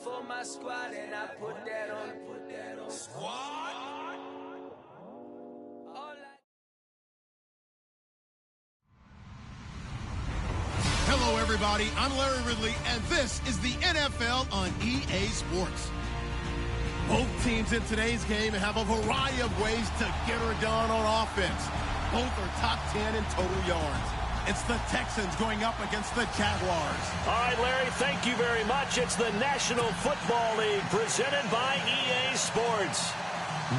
for my squad, and I put that on squad. Hello, everybody. I'm Larry Ridley, and this is the NFL on EA Sports. Both teams in today's game have a variety of ways to get her done on offense. Both are top 10 in total yards. It's the Texans going up against the Jaguars. All right, Larry, thank you very much. It's the National Football League presented by EA Sports.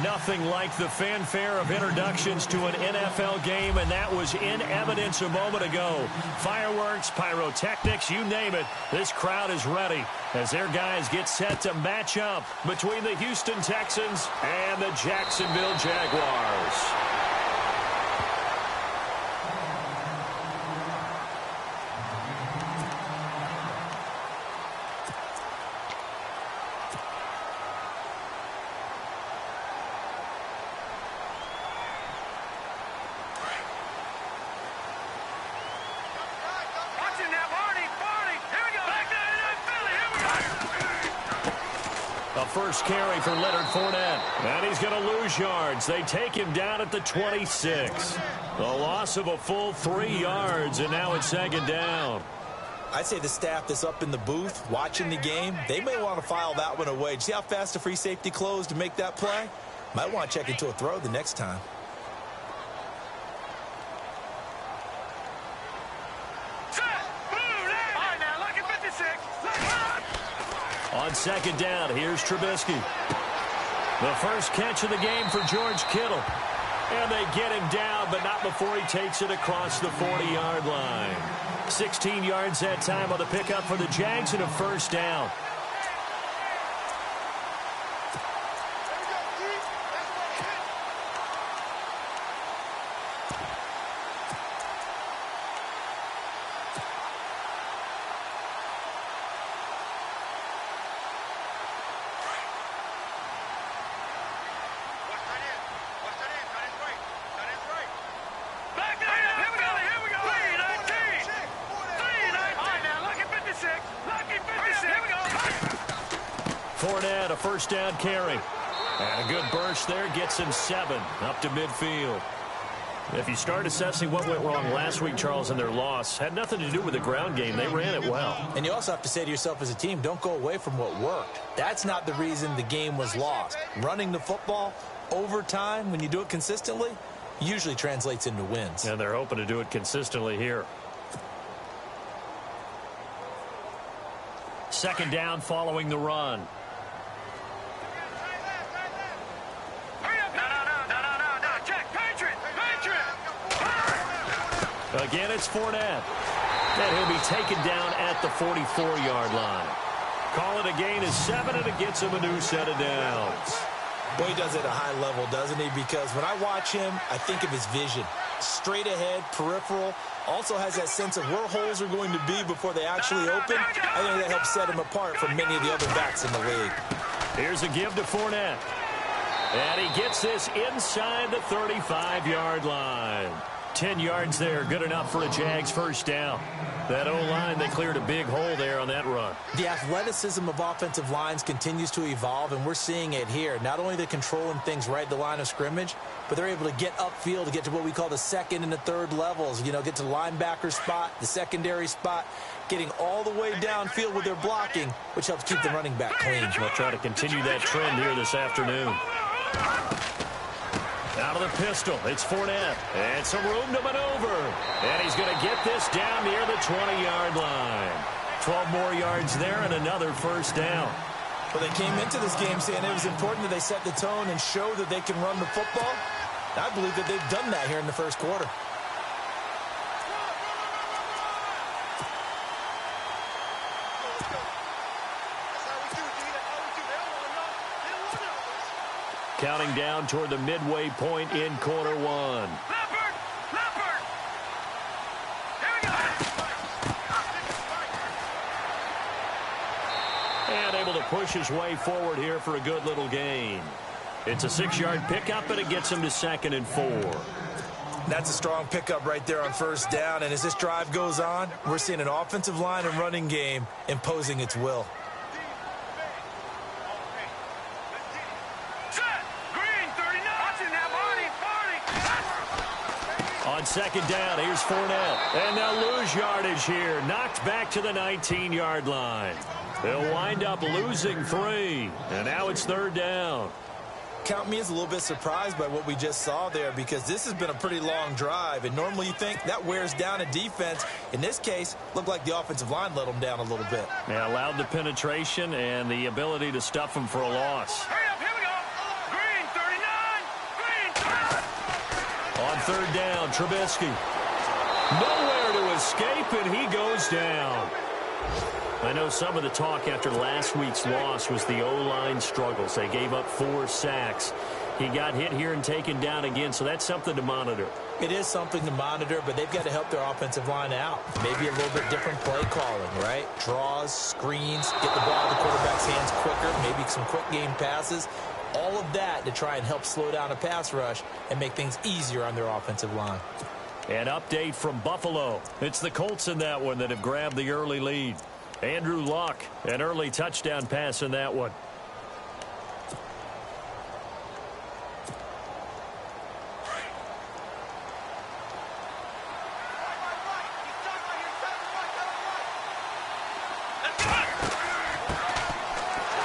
Nothing like the fanfare of introductions to an NFL game, and that was in evidence a moment ago. Fireworks, pyrotechnics, you name it. This crowd is ready as their guys get set to match up between the Houston Texans and the Jacksonville Jaguars. First carry for Leonard Fournette. And he's going to lose yards. They take him down at the 26. The loss of a full 3 yards, and now it's second down. I'd say the staff that's up in the booth watching the game, they may want to file that one away. See how fast the free safety closed to make that play? Might want to check into a throw the next time. On second down, here's Trubisky. The first catch of the game for George Kittle. And they get him down, but not before he takes it across the 40-yard line. 16 yards that time on the pickup for the Jags and a first down. Fournette, a first down carry. And a good burst there gets him 7 up to midfield. If you start assessing what went wrong last week, Charles, in their loss, had nothing to do with the ground game. They ran it well. And you also have to say to yourself as a team, don't go away from what worked. That's not the reason the game was lost. Running the football over time, when you do it consistently, usually translates into wins. And they're hoping to do it consistently here. Second down following the run. Again, it's Fournette. And he'll be taken down at the 44-yard line. Call it a gain of 7, and it gets him a new set of downs. Well, he does it at a high level, doesn't he? Because when I watch him, I think of his vision. Straight ahead, peripheral. Also has that sense of where holes are going to be before they actually open. I think that helps set him apart from many of the other backs in the league. Here's a give to Fournette. And he gets this inside the 35-yard line. 10 yards there, good enough for a Jags first down. That O-line, they cleared a big hole there on that run. The athleticism of offensive lines continues to evolve, and we're seeing it here. Not only they're controlling things right at the line of scrimmage, but they're able to get upfield to get to what we call the second and the third levels. You know, get to the linebacker spot, the secondary spot, getting all the way downfield with their blocking, which helps keep the running back clean. We'll try to continue that trend here this afternoon. Out of the pistol, it's Fournette. And some room to maneuver. And he's going to get this down near the 20-yard line. 12 more yards there and another first down. Well, they came into this game saying it was important that they set the tone and show that they can run the football. I believe that they've done that here in the first quarter. Counting down toward the midway point in quarter one. And able to push his way forward here for a good little gain. It's a 6-yard pickup, and it gets him to 2nd and 4. That's a strong pickup right there on first down. And as this drive goes on, we're seeing an offensive line and running game imposing its will. second down. Here's Fournette. And they'll lose yardage here. Knocked back to the 19-yard line. They'll wind up losing 3. And now it's third down. Count me as a little bit surprised by what we just saw there, because this has been a pretty long drive, and normally you think that wears down a defense. In this case, looked like the offensive line let them down a little bit. Yeah, allowed the penetration and the ability to stuff them for a loss. Hurry up, here we go. Green 39. Green 39. On third down, Trubisky. Nowhere to escape, and he goes down. I know some of the talk after last week's loss was the O-line struggles. They gave up 4 sacks. He got hit here and taken down again, so that's something to monitor. It is something to monitor, but they've got to help their offensive line out. Maybe a little bit different play calling, right? Draws, screens, get the ball in the quarterback's hands quicker, maybe some quick game passes. All of that to try and help slow down a pass rush and make things easier on their offensive line. An update from Buffalo. It's the Colts in that one that have grabbed the early lead. Andrew Luck, an early touchdown pass in that one.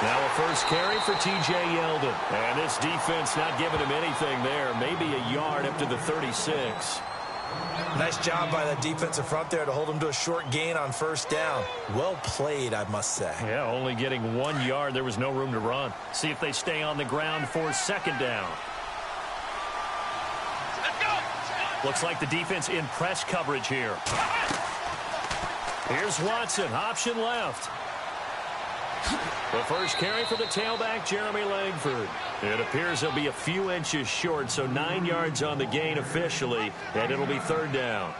Now a first carry for T.J. Yeldon. And this defense not giving him anything there. Maybe a yard up to the 36. Nice job by the defensive front there to hold him to a short gain on first down. Well played, I must say. Yeah, only getting 1 yard. There was no room to run. See if they stay on the ground for second down. Let's go. Looks like the defense in press coverage here. Here's Watson, option left. The first carry for the tailback, Jeremy Langford. It appears he'll be a few inches short, so 9 yards on the gain officially, and it'll be third down.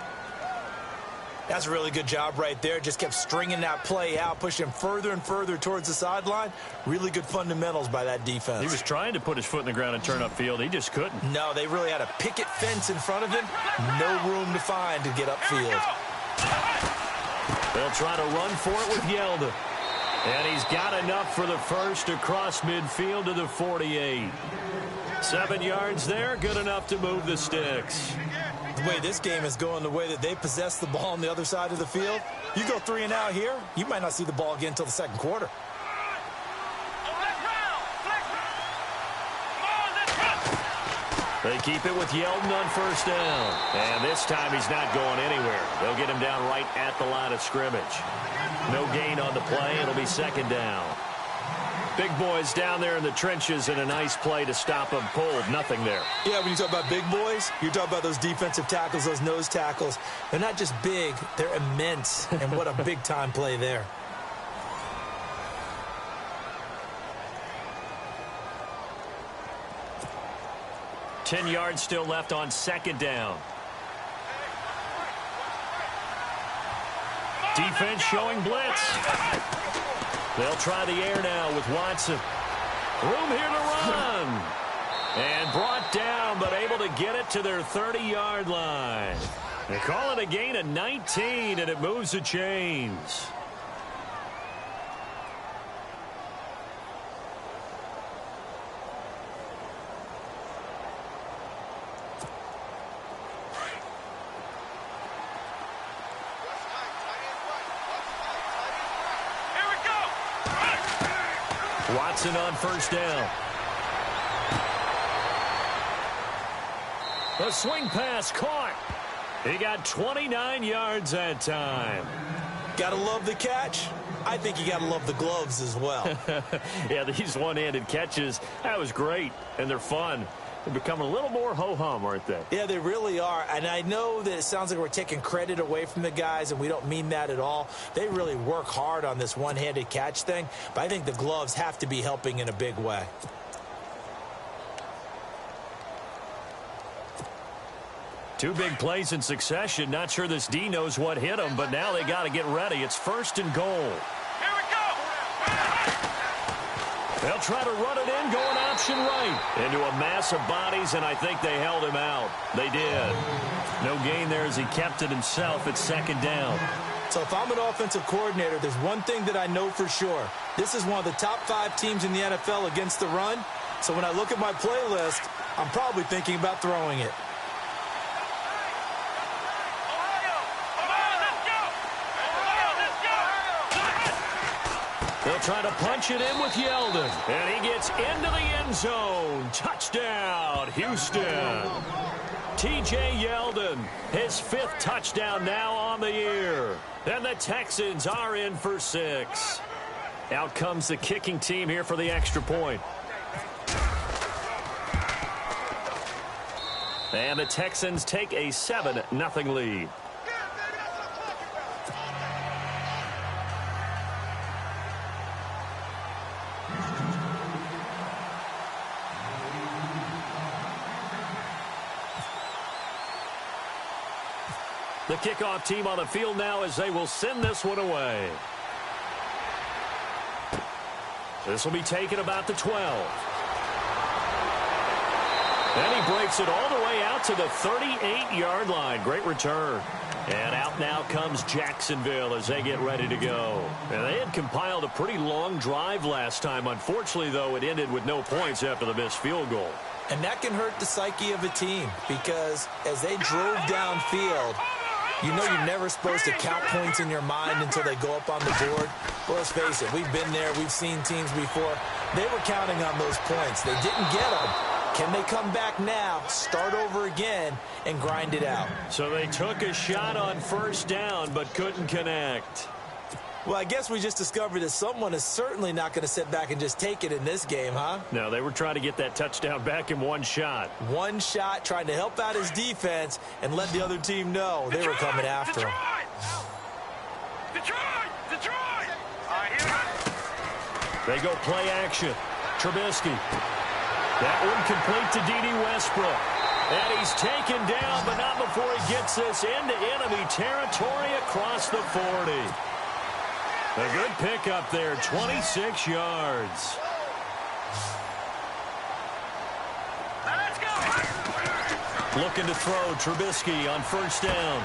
That's a really good job right there. Just kept stringing that play out, pushing him further and further towards the sideline. Really good fundamentals by that defense. He was trying to put his foot in the ground and turn upfield. He just couldn't. No, they really had a picket fence in front of him. No room to find to get upfield. They'll try to run for it with Yeldon. And he's got enough for the first across midfield to the 48. 7 yards there, good enough to move the sticks. The way this game is going, the way that they possess the ball on the other side of the field, you go 3 and out here, you might not see the ball again until the second quarter. They keep it with Yeldon on first down. And this time he's not going anywhere. They'll get him down right at the line of scrimmage. No gain on the play. It'll be second down. Big boys down there in the trenches, and a nice play to stop them cold. Nothing there. Yeah, when you talk about big boys, you're talking about those defensive tackles, those nose tackles. They're not just big, they're immense. And what a big-time play there. Ten yards still left on second down. Defense showing blitz. They'll try the air now with Watson. Room here to run. And brought down, but able to get it to their 30-yard line. They call it a gain of 19, and it moves the chains. Watson on first down. A swing pass caught. He got 29 yards that time. Gotta love the catch. I think you gotta love the gloves as well. Yeah, these one-handed catches, that was great, and they're fun. They're becoming a little more ho-hum, aren't they? Yeah, they really are. And I know that it sounds like we're taking credit away from the guys, and we don't mean that at all. They really work hard on this one-handed catch thing, but I think the gloves have to be helping in a big way. Two big plays in succession. Not sure this D knows what hit him, but now they got to get ready. It's first and goal. Here we go. They'll try to run it in, going option right. Into a mass of bodies, and I think they held him out. They did. No gain there as he kept it himself at second down. So if I'm an offensive coordinator, there's one thing that I know for sure. This is one of the top 5 teams in the NFL against the run. So when I look at my playlist, I'm probably thinking about throwing it. They'll try to punch it in with Yeldon. And he gets into the end zone. Touchdown, Houston. T.J. Yeldon, his 5th touchdown now on the year. And the Texans are in for 6. Out comes the kicking team here for the extra point. And the Texans take a 7-0 lead. The kickoff team on the field now as they will send this one away. This will be taken about the 12. And he breaks it all the way out to the 38-yard line. Great return. And out now comes Jacksonville as they get ready to go. And they had compiled a pretty long drive last time. Unfortunately, though, it ended with no points after the missed field goal. And that can hurt the psyche of a team because as they drove downfield, you know you're never supposed to count points in your mind until they go up on the board. Well, let's face it, we've been there. We've seen teams before. They were counting on those points. They didn't get them. Can they come back now, start over again, and grind it out? So they took a shot on first down but couldn't connect. Well, I guess we just discovered that someone is certainly not going to sit back and just take it in this game, huh? No, they were trying to get that touchdown back in one shot. One shot, trying to help out his defense and let the other team know they were coming after him. Detroit! They go play action. Trubisky. That one complete to D.D. Westbrook. And he's taken down, but not before he gets this into enemy territory across the 40. A good pickup there, 26 yards. Let's go! Looking to throw, Trubisky on first down.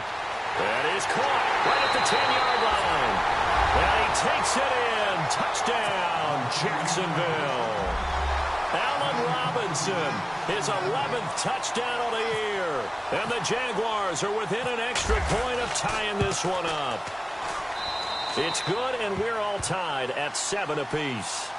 That is caught right at the 10-yard line. And he takes it in. Touchdown, Jacksonville. Allen Robinson, his 11th touchdown of the year. And the Jaguars are within an extra point of tying this one up. It's good, and we're all tied at 7 apiece.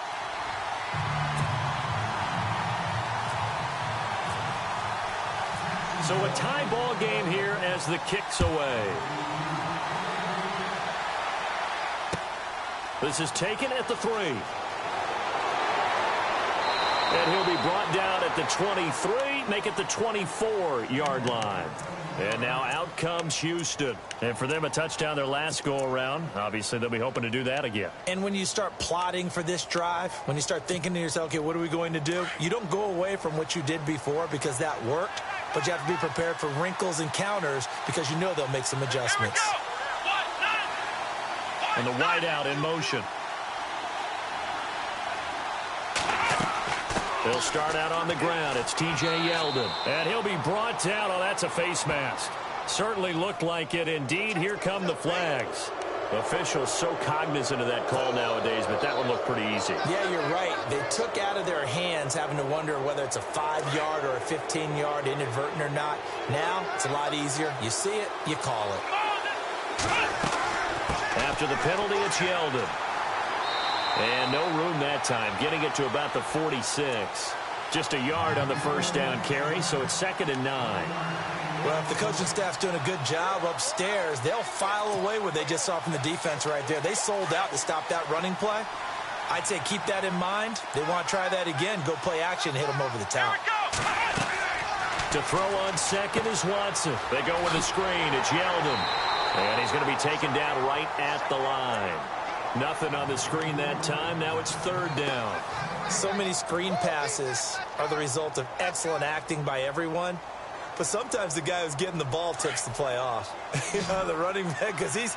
So a tie ball game here as the kick's away. This is taken at the 3. And he'll be brought down at the 23, make it the 24-yard line. And now out comes Houston. And for them, a touchdown their last go-around. Obviously, they'll be hoping to do that again. And when you start plotting for this drive, when you start thinking to yourself, okay, what are we going to do? You don't go away from what you did before because that worked, but you have to be prepared for wrinkles and counters because you know they'll make some adjustments. And the wideout in motion. He'll start out on the ground. It's T.J. Yeldon. And he'll be brought down. Oh, that's a face mask. Certainly looked like it. Indeed, here come the flags. Officials so cognizant of that call nowadays, but that one looked pretty easy. Yeah, you're right. They took out of their hands having to wonder whether it's a 5-yard or a 15-yard inadvertent or not. Now, it's a lot easier. You see it, you call it. After the penalty, it's Yeldon. And no room that time, getting it to about the 46. Just a yard on the first down carry, so it's 2nd and 9. Well, if the coaching staff's doing a good job upstairs, they'll file away what they just saw from the defense right there. They sold out to stop that running play. I'd say keep that in mind. They want to try that again, go play action, hit them over the top. To throw on second is Watson. They go with a screen. It's Yeldon. And he's going to be taken down right at the line. Nothing on the screen that time. Now it's 3rd down. So many screen passes are the result of excellent acting by everyone. But sometimes the guy who's getting the ball tips the play off. You know, the running back, because he's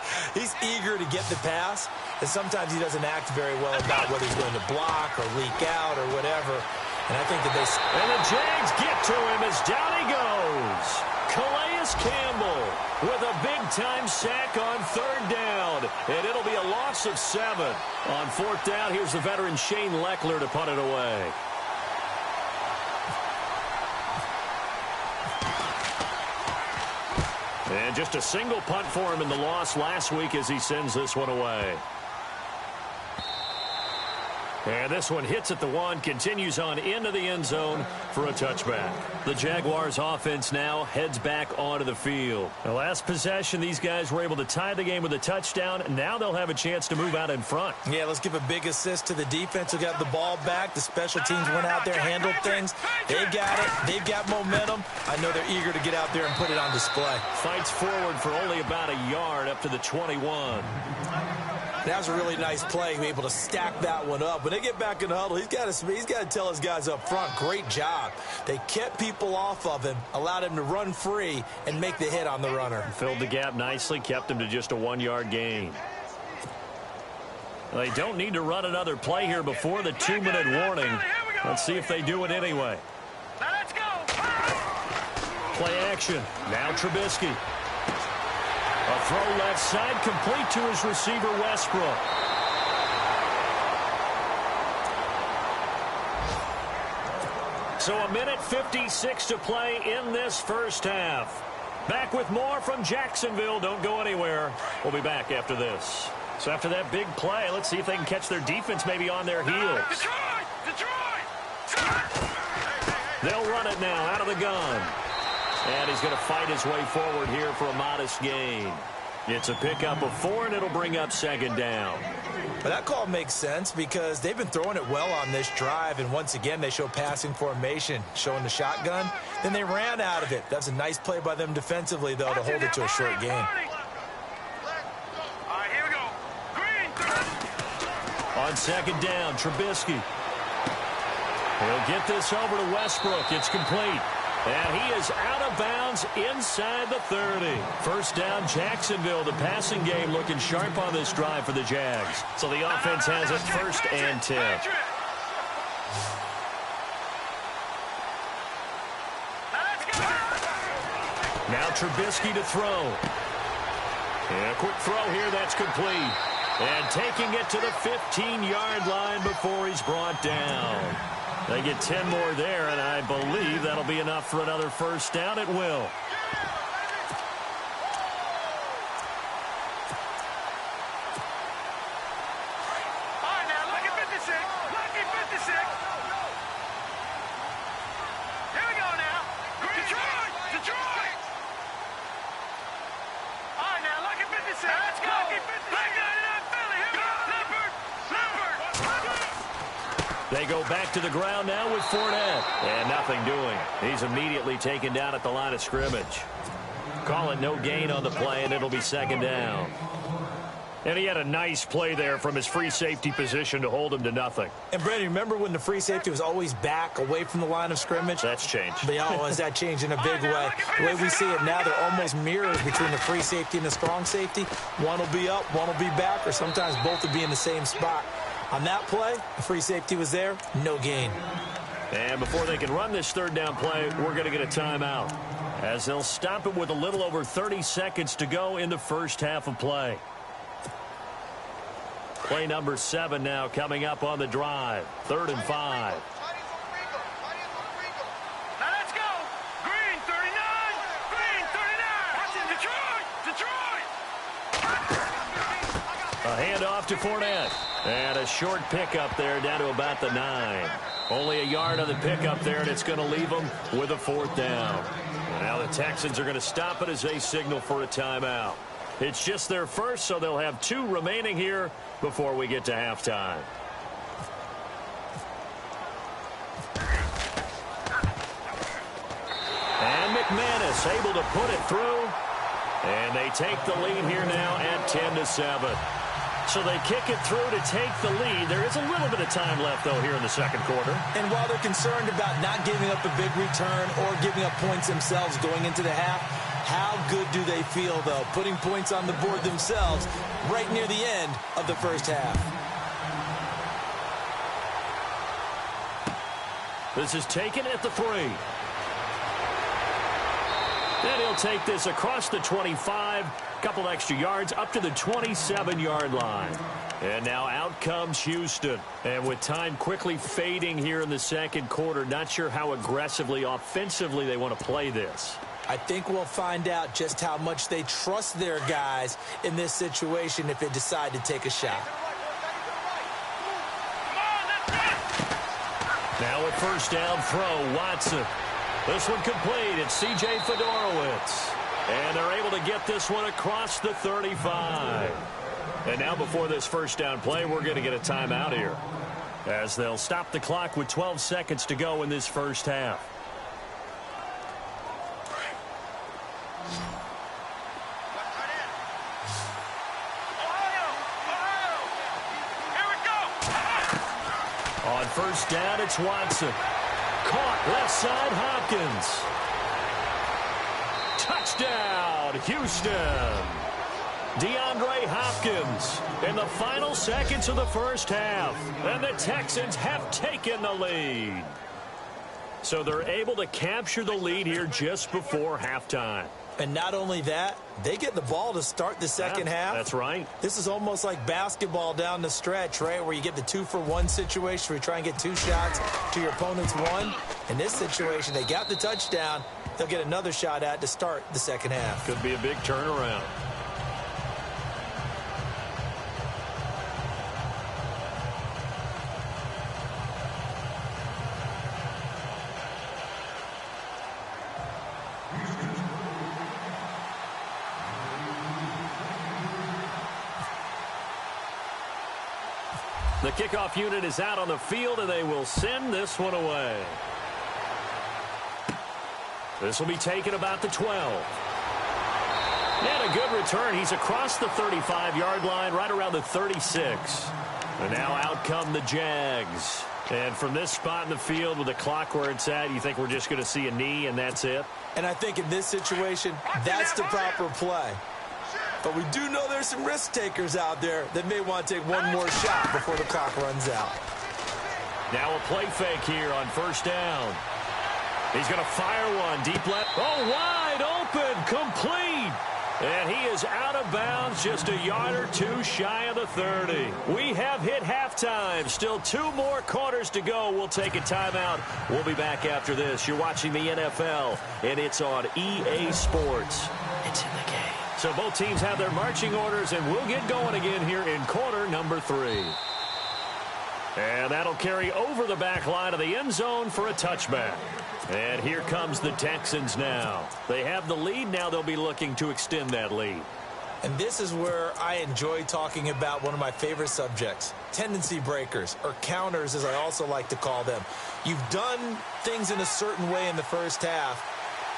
eager to get the pass. And sometimes he doesn't act very well about whether he's going to block or leak out or whatever. And I think that they... And the Jags get to him as down he goes. Calais Campbell with a big-time sack on 3rd down. And it'll be a loss of 7. On 4th down, here's the veteran Shane Leckler to punt it away. And just a single punt for him in the loss last week as he sends this one away. And this one hits at the one, continues on into the end zone for a touchback. The Jaguars offense now heads back onto the field. The last possession, these guys were able to tie the game with a touchdown. Now they'll have a chance to move out in front. Yeah, let's give a big assist to the defense who got the ball back. The special teams went out there, handled things. They got it. They've got momentum. I know they're eager to get out there and put it on display. Fights forward for only about a yard up to the 21. That was a really nice play, able to stack that one up. When they get back in the huddle, he's got to tell his guys up front, great job. They kept people off of him, allowed him to run free, and make the hit on the runner. Filled the gap nicely, kept him to just a 1-yard gain. They don't need to run another play here before the 2-minute warning. Let's see if they do it anyway. Let's go. Play action. Now Trubisky. A throw left side, complete to his receiver, Westbrook. So a minute 56 to play in this first half. Back with more from Jacksonville. Don't go anywhere. We'll be back after this. So after that big play, let's see if they can catch their defense maybe on their heels. Detroit! They'll run it now out of the gun. And he's going to fight his way forward here for a modest gain. It's a pickup of 4, and it'll bring up second down. But that call makes sense because they've been throwing it well on this drive, and once again they show passing formation, showing the shotgun. Then they ran out of it. That's a nice play by them defensively, though, to hold it to a short gain. All right, here we go. Green. On second down, Trubisky. He'll get this over to Westbrook. It's complete. And he is out of bounds inside the 30. First down, Jacksonville. The passing game looking sharp on this drive for the Jags. So the offense has it first and 10. Now Trubisky to throw. And a quick throw here, that's complete. And taking it to the 15-yard line before he's brought down. They get 10 more there, and I believe that'll be enough for another first down. It will. All right, now, lucky 56. Lucky 56. Here we go now. Detroit! Detroit! All right, now, lucky 56. Let's go. Lucky 56. Black 99 Philly. Here we go. Leopard. They go back to the ground now with Fournette. And nothing doing. He's immediately taken down at the line of scrimmage. Call it no gain on the play, and it'll be second down. And he had a nice play there from his free safety position to hold him to nothing. And, Brandon, remember when the free safety was always back away from the line of scrimmage? That's changed. But has that changed in a big way? The way we see it now, they're almost mirrors between the free safety and the strong safety. One will be up, one will be back, or sometimes both will be in the same spot. On that play, the free safety was there, no gain. And before they can run this third down play, we're going to get a timeout, as they'll stop it with a little over 30 seconds to go in the first half of play. Play number 7 now coming up on the drive. 3rd and 5. Now let's go. Green 39. Green 39. Detroit. A handoff to Fournette. And a short pickup there down to about the 9. Only a yard on the pickup there, and it's going to leave them with a 4th down. And now the Texans are going to stop it as they signal for a timeout. It's just their first, so they'll have 2 remaining here before we get to halftime. And McManus able to put it through. And they take the lead here now at 10-7. So they kick it through to take the lead. There is a little bit of time left, though, here in the second quarter. And while they're concerned about not giving up a big return or giving up points themselves going into the half, how good do they feel, though, putting points on the board themselves right near the end of the first half? This is taken at the 3. Then he'll take this across the 25, couple extra yards up to the 27-yard line. And now out comes Houston. And with time quickly fading here in the second quarter, not sure how aggressively, offensively they want to play this. I think we'll find out just how much they trust their guys in this situation if they decide to take a shot. Come on, Now with first down throw, Watson. This one complete. It's C.J. Fedorowicz. And they're able to get this one across the 35. And now before this first down play, we're going to get a timeout here, as they'll stop the clock with 12 seconds to go in this first half. On first down, it's Watson. Caught left side, Hopkins. Touchdown, Houston. DeAndre Hopkins in the final seconds of the first half. And the Texans have taken the lead. So they're able to capture the lead here just before halftime. And not only that, they get the ball to start the second half. That's right. This is almost like basketball down the stretch, right, where you get the 2-for-1 situation where you try and get 2 shots to your opponent's 1. In this situation, they got the touchdown. They'll get another shot at to start the second half. Could be a big turnaround. The kickoff unit is out on the field, and they will send this one away. This will be taken about the 12. And a good return. He's across the 35-yard line, right around the 36. And now out come the Jags. And from this spot in the field with the clock where it's at, you think we're just going to see a knee and that's it? And I think in this situation, that's the proper play. But we do know there's some risk takers out there that may want to take one more shot before the clock runs out. Now a play fake here on first down. He's going to fire one deep left. Oh, wide open, complete. And he is out of bounds, just a yard or two shy of the 30. We have hit halftime. Still 2 more quarters to go. We'll take a timeout. We'll be back after this. You're watching the NFL, and it's on EA Sports. It's in the game. So both teams have their marching orders, and we'll get going again here in quarter number 3. And that'll carry over the back line of the end zone for a touchback. And here comes the Texans now. They have the lead. Now they'll be looking to extend that lead. And this is where I enjoy talking about one of my favorite subjects, tendency breakers, or counters as I also like to call them. You've done things in a certain way in the first half,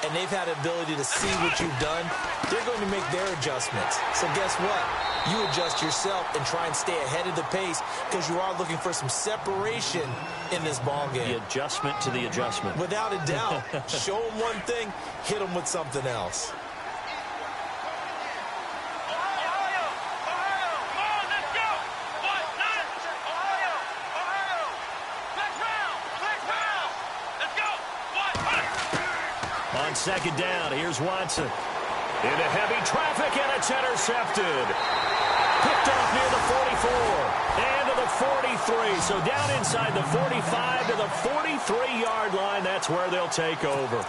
and they've had the ability to see what you've done. They're going to make their adjustments. So guess what? You adjust yourself and try and stay ahead of the pace because you are looking for some separation in this ball game. The adjustment to the adjustment. Without a doubt. Show them one thing, hit them with something else. On second down, here's Watson. Into heavy traffic, and it's intercepted. Picked off near the 44 and to the 43. So down inside the 45 to the 43-yard line. That's where they'll take over.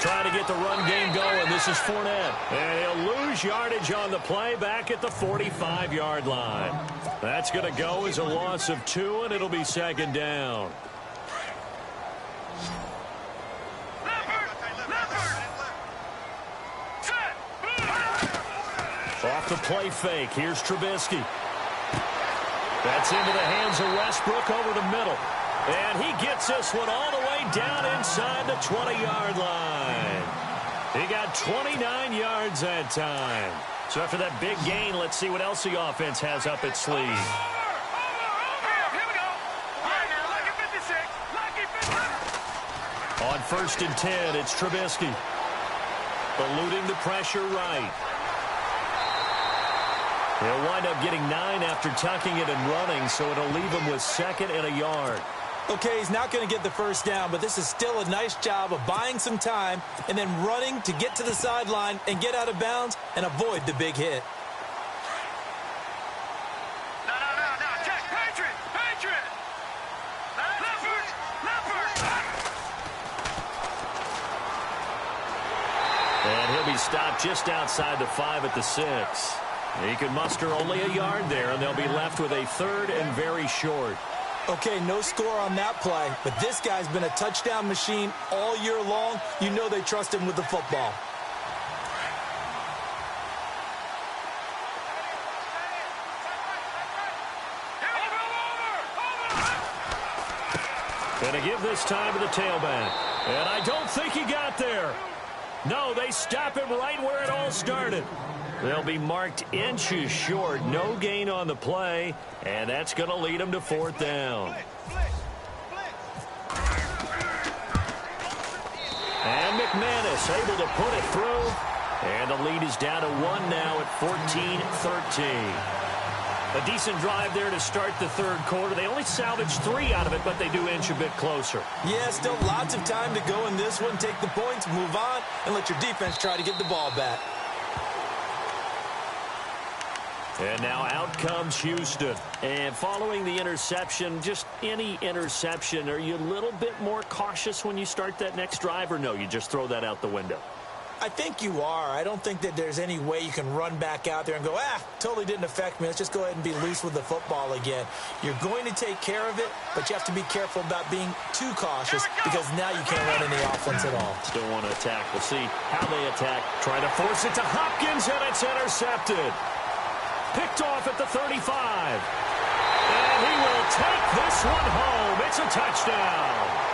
Trying to get the run game going. This is Fournette. And he'll lose yardage on the play back at the 45-yard line. That's going to go as a loss of 2, and it'll be second down. Off the play fake. Here's Trubisky. That's into the hands of Westbrook over the middle. And he gets this one all the way down inside the 20-yard line. He got 29 yards that time. So after that big gain, let's see what else the offense has up its sleeve. On first and 10, it's Trubisky. Eluding the pressure right. He'll wind up getting 9 after tucking it and running, so it'll leave him with 2nd and a yard. Okay, he's not going to get the first down, but this is still a nice job of buying some time and then running to get to the sideline and get out of bounds and avoid the big hit. No. Check. Patriot. stop just outside the 5 at the 6. He can muster only a yard there, and they'll be left with a 3rd and very short. Okay, no score on that play, but this guy's been a touchdown machine all year long. You know they trust him with the football. Going to give this time to the tailback. And I don't think he got there. No, they stop him right where it all started. They'll be marked inches short. No gain on the play, and that's going to lead them to 4th down. And McManus able to put it through. And the lead is down to 1 now at 14-13. A decent drive there to start the 3rd quarter. They only salvaged 3 out of it, but they do inch a bit closer. Yeah, still lots of time to go in this one. Take the points, move on, and let your defense try to get the ball back. And now out comes Houston. And following the interception, just any interception, are you a little bit more cautious when you start that next drive, or no, you just throw that out the window? I think you are. I don't think that there's any way you can run back out there and go, totally didn't affect me. Let's just go ahead and be loose with the football again. You're going to take care of it, but you have to be careful about being too cautious because now you can't run any offense at all. Still want to attack. We'll see how they attack. Trying to force it to Hopkins, and it's intercepted. Picked off at the 35. And he will take this one home. It's a touchdown.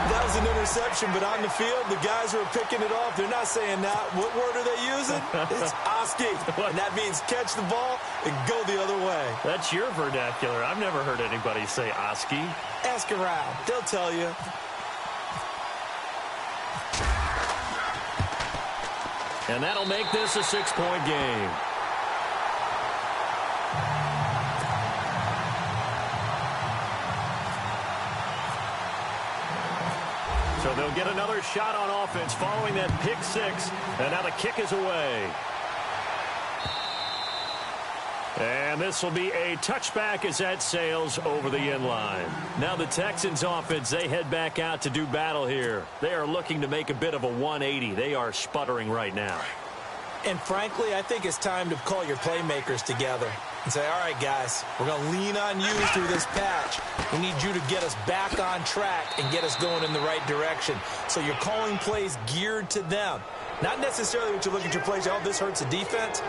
That was an interception, but on the field, the guys who are picking it off, they're not saying that. What word are they using? It's Oski. And that means catch the ball and go the other way. That's your vernacular. I've never heard anybody say Oski. Ask around. They'll tell you. And that'll make this a 6-point game. So they'll get another shot on offense following that pick 6. And now the kick is away. And this will be a touchback as that sails over the end line. Now the Texans offense, they head back out to do battle here. They are looking to make a bit of a 180. They are sputtering right now. And frankly, I think it's time to call your playmakers together and say, all right, guys, we're going to lean on you through this patch. We need you to get us back on track and get us going in the right direction. So you're calling plays geared to them. Not necessarily what you look at your plays, oh, this hurts the defense.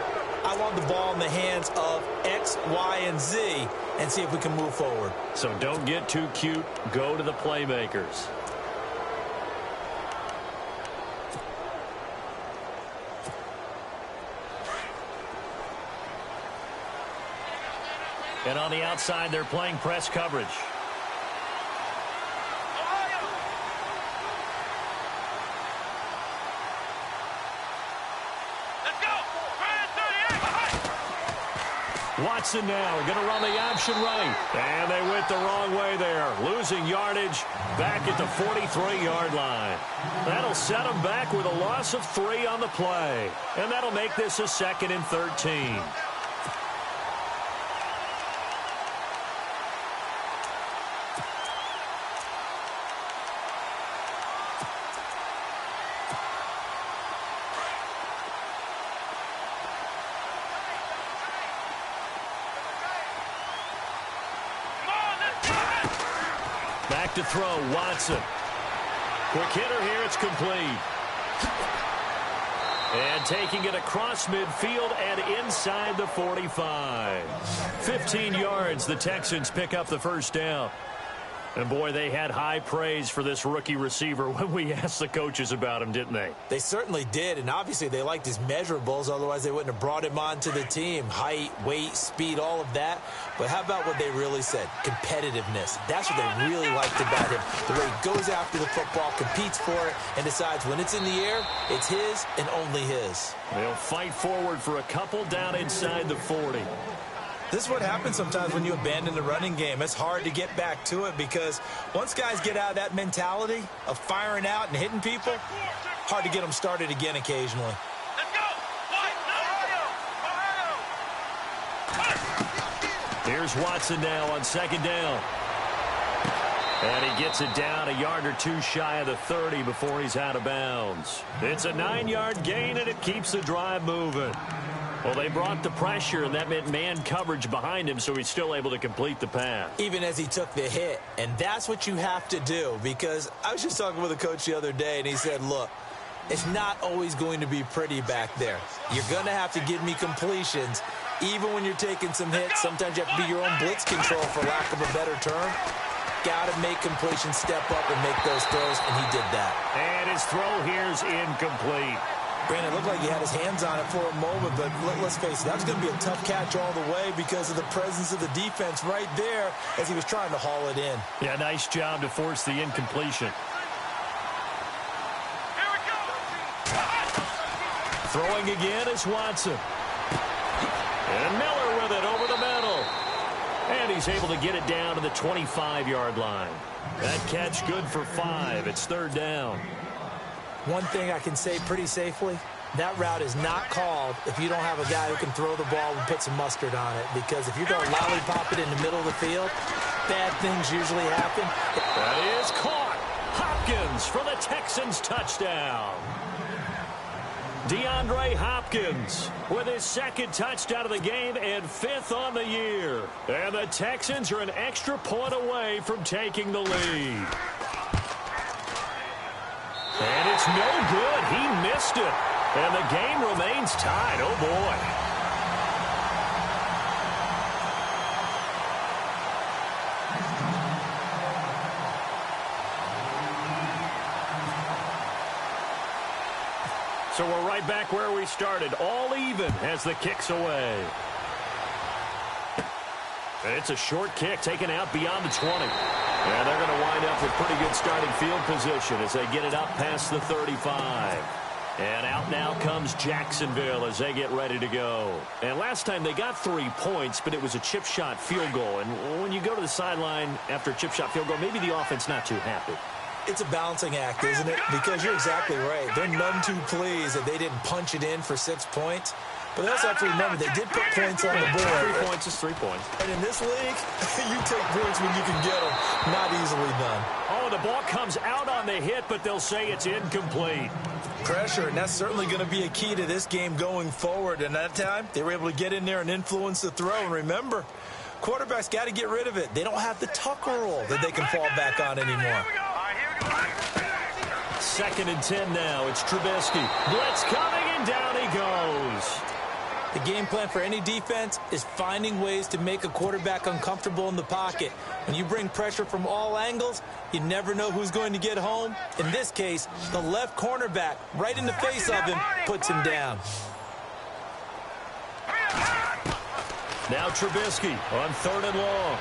I want the ball in the hands of X, Y, and Z and see if we can move forward. So don't get too cute. Go to the playmakers. And on the outside, they're playing press coverage. Watson now going to run the option right. And they went the wrong way there. Losing yardage back at the 43-yard line. That'll set them back with a loss of 3 on the play. And that'll make this a 2nd and 13. Back to throw, Watson. Quick hitter here, it's complete. And taking it across midfield and inside the 45. 15 yards, the Texans pick up the first down. And, boy, they had high praise for this rookie receiver when we asked the coaches about him, didn't they? They certainly did, and obviously they liked his measurables. Otherwise, they wouldn't have brought him onto the team. Height, weight, speed, all of that. But how about what they really said? Competitiveness. That's what they really liked about him. The way he goes after the football, competes for it, and decides when it's in the air, it's his and only his. They'll fight forward for a couple down inside the 40. This is what happens sometimes when you abandon the running game. It's hard to get back to it because once guys get out of that mentality of firing out and hitting people, hard to get them started again occasionally. Here's Watson now on 2nd down. And he gets it down a yard or two shy of the 30 before he's out of bounds. It's a 9-yard gain, and it keeps the drive moving. Well, they brought the pressure, and that meant man coverage behind him, so he's still able to complete the pass. Even as he took the hit. And that's what you have to do, because I was just talking with a coach the other day, and he said, look, it's not always going to be pretty back there. You're going to have to give me completions. Even when you're taking some hits, sometimes you have to be your own blitz control, for lack of a better term. Got to make completions, step up, and make those throws, and he did that. And his throw here's incomplete. Brandon, it looked like he had his hands on it for a moment, but let's face it, that was going to be a tough catch all the way because of the presence of the defense right there as he was trying to haul it in. Yeah, nice job to force the incompletion. Here we go. Throwing again is Watson. And Miller with it over the middle. And he's able to get it down to the 25-yard line. That catch good for 5. It's 3rd down. One thing I can say pretty safely, that route is not called if you don't have a guy who can throw the ball and put some mustard on it. Because if you're going to lollipop it in the middle of the field, bad things usually happen. That is caught. Hopkins for the Texans touchdown. DeAndre Hopkins with his 2nd touchdown of the game and 5th on the year. And the Texans are an extra point away from taking the lead. And it's no good. He missed it. And the game remains tied. Oh, boy. So we're right back where we started, all even as the kick's away. It's a short kick taken out beyond the 20. And they're going to wind up with pretty good starting field position as they get it up past the 35. And out now comes Jacksonville as they get ready to go. And last time they got 3 points, but it was a chip shot field goal. And when you go to the sideline after a chip shot field goal, maybe the offense not too happy. It's a balancing act, isn't it? Because you're exactly right. They're none too pleased that they didn't punch it in for 6 points. But they also have to remember they did put points on the board. 3 points is 3 points. And in this league, you take points when you can get them. Not easily done. Oh, the ball comes out on the hit, but they'll say it's incomplete. Pressure, and that's certainly going to be a key to this game going forward. And that time, they were able to get in there and influence the throw. And remember, quarterbacks got to get rid of it. They don't have the tucker rule that they can fall back on anymore. 2nd and 10 now. It's Trubisky. Blitz coming, and down he goes. The game plan for any defense is finding ways to make a quarterback uncomfortable in the pocket. When you bring pressure from all angles, you never know who's going to get home. In this case, the left cornerback, right in the face of him, puts him down. Now Trubisky on 3rd and long.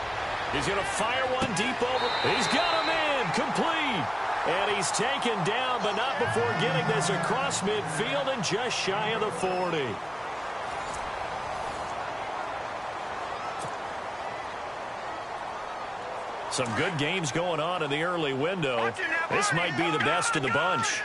He's going to fire one deep over. He's got him in. Complete. And he's taken down, but not before getting this across midfield and just shy of the 40. Some good games going on in the early window. This might be the best of the bunch.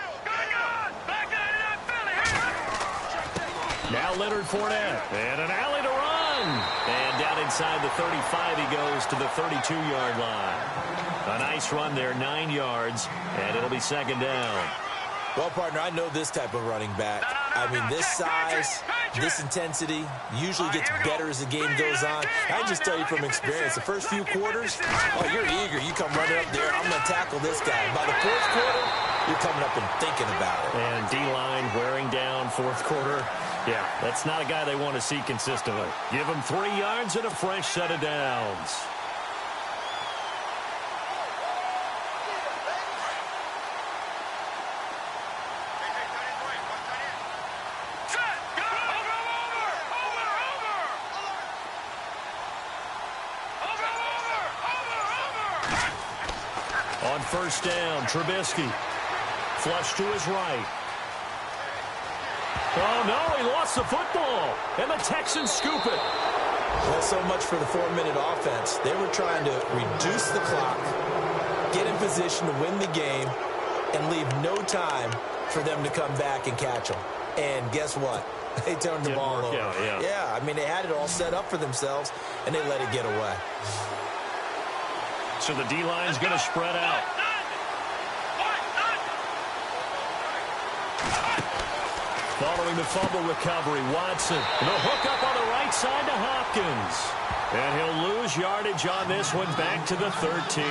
Now Leonard Fournette, and an alley to run. And down inside the 35, he goes to the 32-yard line. A nice run there, 9 yards, and it'll be 2nd down. Well, partner, I know this type of running back. I mean, this size, this intensity usually gets better as the game goes on. I can just tell you from experience, the first few quarters, oh, you're eager. You come running up there, I'm going to tackle this guy. By the 4th quarter, you're coming up and thinking about it. And D-line wearing down 4th quarter. Yeah, that's not a guy they want to see consistently. Give him 3 yards and a fresh set of downs. On 1st down, Trubisky. Flush to his right. Oh, no, he lost the football. And the Texans scoop it. Well, so much for the 4-minute offense. They were trying to reduce the clock, get in position to win the game, and leave no time for them to come back and catch them. And guess what? They turned the ball over. Yeah, I mean, they had it all set up for themselves, and they let it get away. So the D-line's going to spread out. Following the fumble recovery, Watson. The hook up on the right side to Hopkins. And he'll lose yardage on this one back to the 13.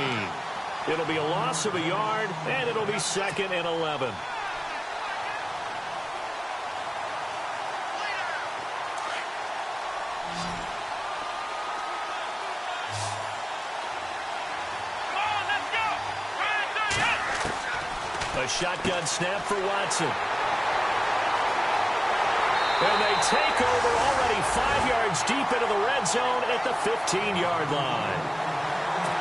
It'll be a loss of a yard, and it'll be 2nd and 11. A shotgun snap for Watson. And they take over already 5 yards deep into the red zone at the 15-yard line.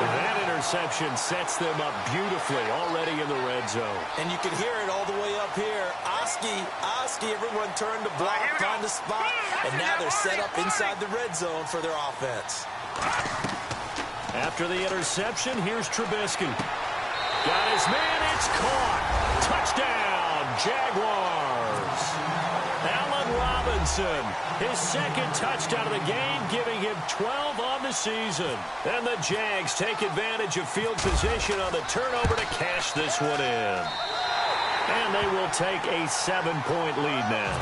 That interception sets them up beautifully already in the red zone. And you can hear it all the way up here. Oski, everyone turned to block, find a spot, and now they're set up inside the red zone for their offense. After the interception, here's Trubisky. Got his man, it's caught. Touchdown, Jaguars. Allen Robinson, his 2nd touchdown of the game, giving him 12 on the season. And the Jags take advantage of field position on the turnover to cash this one in. And they will take a 7-point lead now.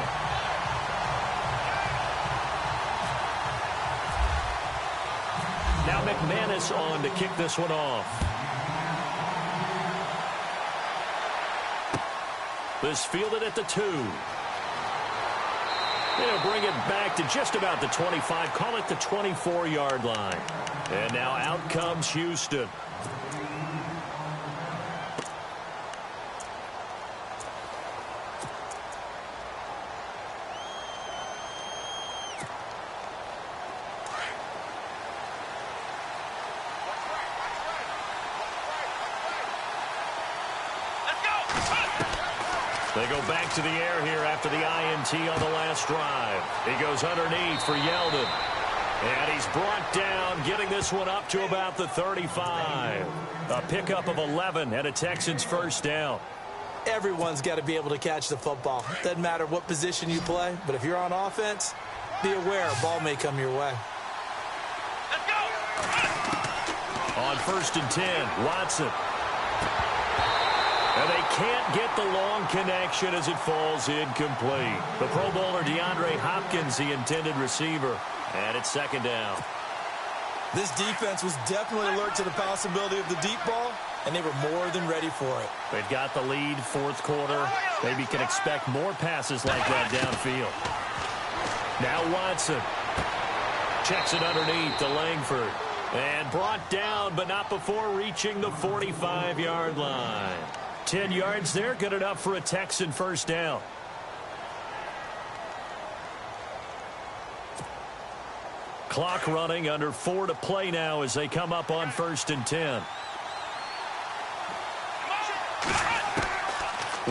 Now McManus on to kick this one off. This fielded at the 2. They'll bring it back to just about the 25. Call it the 24-yard line. And now out comes Houston. They go back to the air here after the INT on the last drive. He goes underneath for Yeldon. And he's brought down, getting this one up to about the 35. A pickup of 11 and a Texans first down. Everyone's got to be able to catch the football. Doesn't matter what position you play, but if you're on offense, be aware a ball may come your way. Let's go! On 1st and 10, Watson. And they can't get the long connection as it falls incomplete. The Pro Bowler DeAndre Hopkins, the intended receiver. And it's 2nd down. This defense was definitely alert to the possibility of the deep ball, and they were more than ready for it. They've got the lead, 4th quarter. Maybe can expect more passes like that downfield. Now Watson. Checks it underneath to Langford. And brought down, but not before reaching the 45-yard line. 10 yards there, good enough for a Texan first down. Clock running, under 4 to play now as they come up on 1st and 10.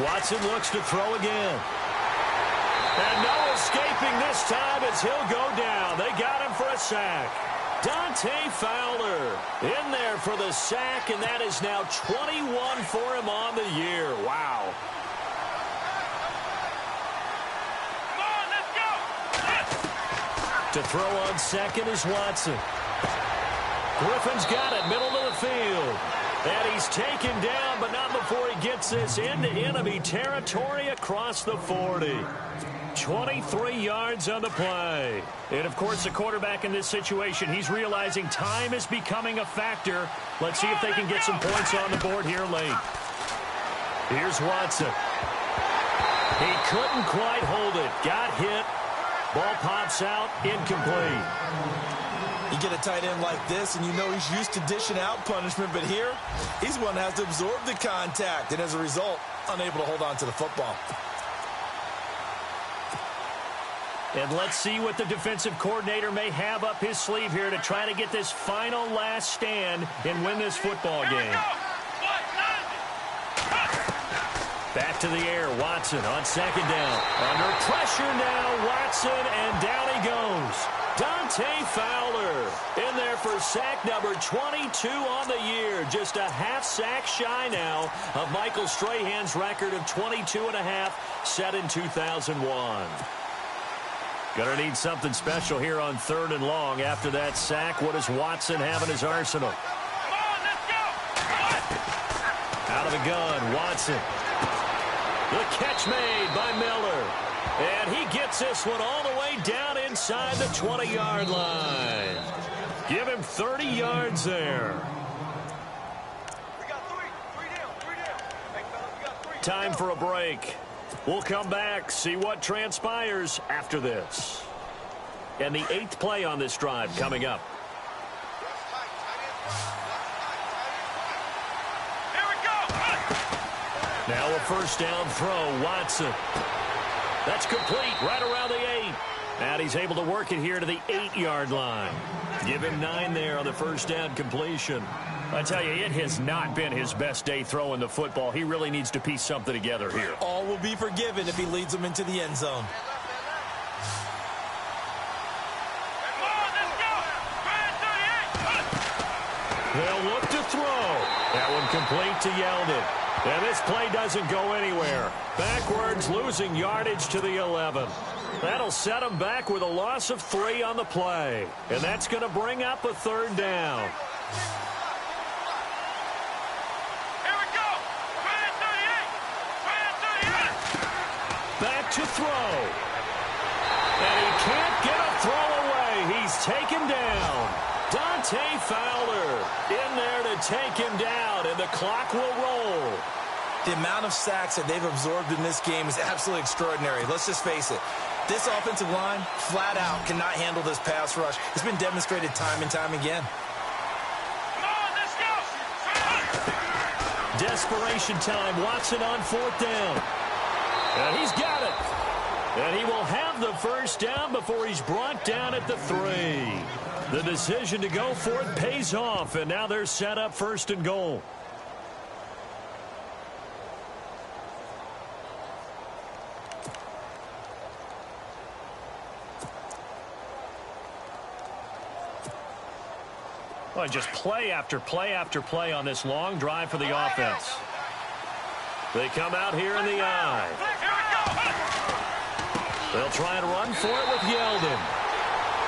Watson looks to throw again. And no escaping this time as he'll go down. They got him for a sack. Dante Fowler in there for the sack, and that is now 21 for him on the year. Wow. Come on, let's go! To throw on 2nd is Watson. Griffin's got it, middle of the field. And he's taken down, but not before he gets this into enemy territory across the 40. 23 yards on the play. And, of course, the quarterback in this situation, he's realizing time is becoming a factor. Let's see if they can get some points on the board here late. Here's Watson. He couldn't quite hold it. Got hit. Ball pops out. Incomplete. You get a tight end like this, and you know he's used to dishing out punishment, but here, he's one that has to absorb the contact, and as a result, unable to hold on to the football. And let's see what the defensive coordinator may have up his sleeve here to try to get this final last stand and win this football game. Back to the air, Watson on 2nd down. Under pressure now, Watson, and down he goes. Dante Fowler in there for sack number 22 on the year. Just a half sack shy now of Michael Strahan's record of 22.5 set in 2001. Gonna need something special here on 3rd and long. After that sack, what does Watson have in his arsenal? Come on, let's Out of the gun, Watson. The catch made by Miller. And he gets this one all the way down inside the 20-yard line. Give him 30 yards there. We got three down. Hey, fellas, we got three. Time for a break. We'll come back, see what transpires after this. And the 8th play on this drive coming up. Here we go. Now a first down throw, Watson. That's complete right around the 8. And he's able to work it here to the 8-yard line. Give him 9 there on the first down completion. I tell you, it has not been his best day throwing the football. He really needs to piece something together here. All will be forgiven if he leads them into the end zone. Come on, let's go. Grand 38. They'll look to throw. That one complete to Yeldon. And this play doesn't go anywhere. Backwards, losing yardage to the 11. That'll set him back with a loss of 3 on the play. And that's going to bring up a third down. Here we go. Grand 38. Back to throw. And he can't get a throw away. He's taken down. Dante Fowler in there to take him down, and the clock will roll. The amount of sacks that they've absorbed in this game is absolutely extraordinary. Let's just face it. This offensive line, flat out, cannot handle this pass rush. It's been demonstrated time and time again. Come on, let's go. Desperation time. Watson on 4th down. And he's got it. And he will have the first down before he's brought down at the 3. The decision to go for it pays off, and now they're set up 1st and goal. Well, just play after play after play on this long drive for the offense. They come out here in the eye. They'll try and run for it with Yeldon.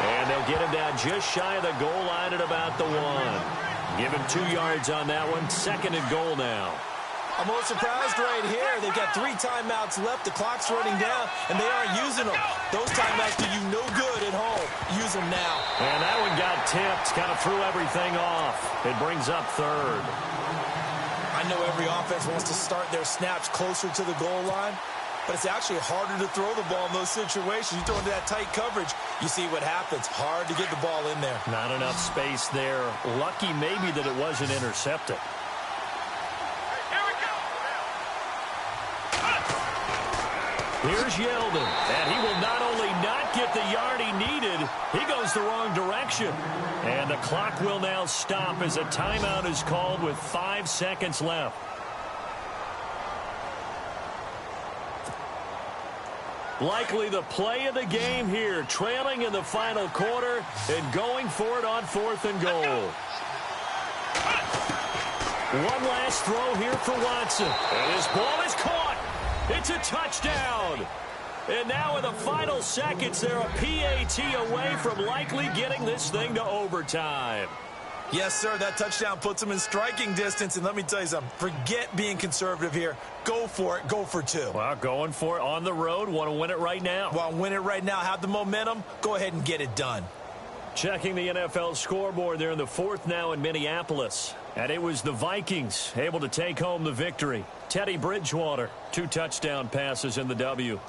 And they'll get him down just shy of the goal line at about the 1. Give him 2 yards on that one. 2nd and goal now. I'm a little surprised right here. They've got 3 timeouts left. The clock's running down, and they aren't using them. Those timeouts do you no good at home. Use them now. And that one got tipped. Kind of threw everything off. It brings up 3rd. I know every offense wants to start their snaps closer to the goal line, but it's actually harder to throw the ball in those situations. You throw into that tight coverage, you see what happens. Hard to get the ball in there. Not enough space there. Lucky maybe that it wasn't intercepted. Here's Yeldon, and he will not only not get the yard he needed, he goes the wrong direction. And the clock will now stop as a timeout is called with 5 seconds left. Likely the play of the game here, trailing in the final quarter and going for it on 4th and goal. One last throw here for Watson. And his ball is caught. It's a touchdown. And now in the final seconds, they're a PAT away from likely getting this thing to overtime. Yes, sir, that touchdown puts them in striking distance. And let me tell you something, forget being conservative here. Go for it. Go for 2. Well, going for it on the road. Want to win it right now. Want to win it right now. Have the momentum. Go ahead and get it done. Checking the NFL scoreboard, they're in the 4th now in Minneapolis. And it was the Vikings able to take home the victory. Teddy Bridgewater, 2 touchdown passes in the W.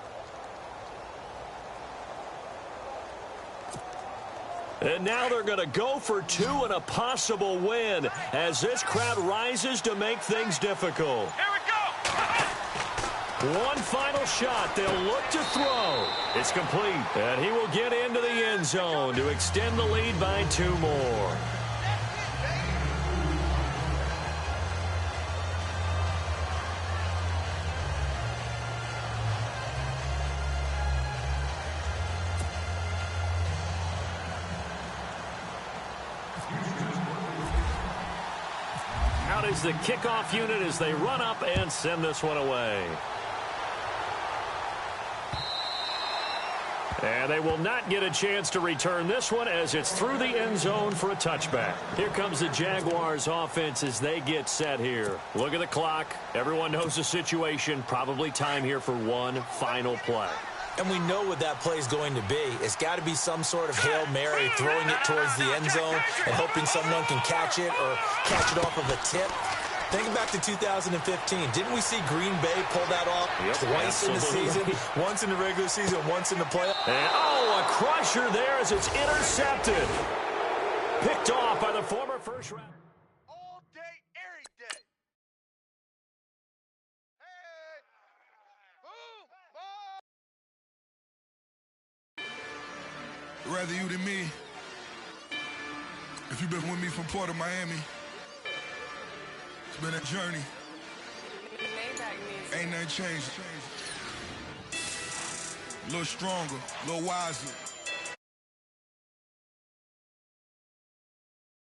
And now they're going to go for 2 and a possible win as this crowd rises to make things difficult. Here we go. One final shot. They'll look to throw. It's complete. And he will get into the end zone to extend the lead by 2 more. Out is the kickoff unit as they run up and send this one away. And they will not get a chance to return this one as it's through the end zone for a touchback. Here comes the Jaguars offense as they get set here. Look at the clock. Everyone knows the situation. Probably time here for one final play. And we know what that play is going to be. It's got to be some sort of Hail Mary, throwing it towards the end zone and hoping someone can catch it or catch it off of a tip. Think back to 2015. Didn't we see Green Bay pull that off twice in the season? Once in the regular season, once in the playoffs. And, a crusher there as it's intercepted. Picked off by the former first round. All day, every day. Hey! Boom! Ball! Rather you than me. If you've been with me from Port of Miami, it's been a journey. Ain't nothing changed. A little stronger, a little wiser.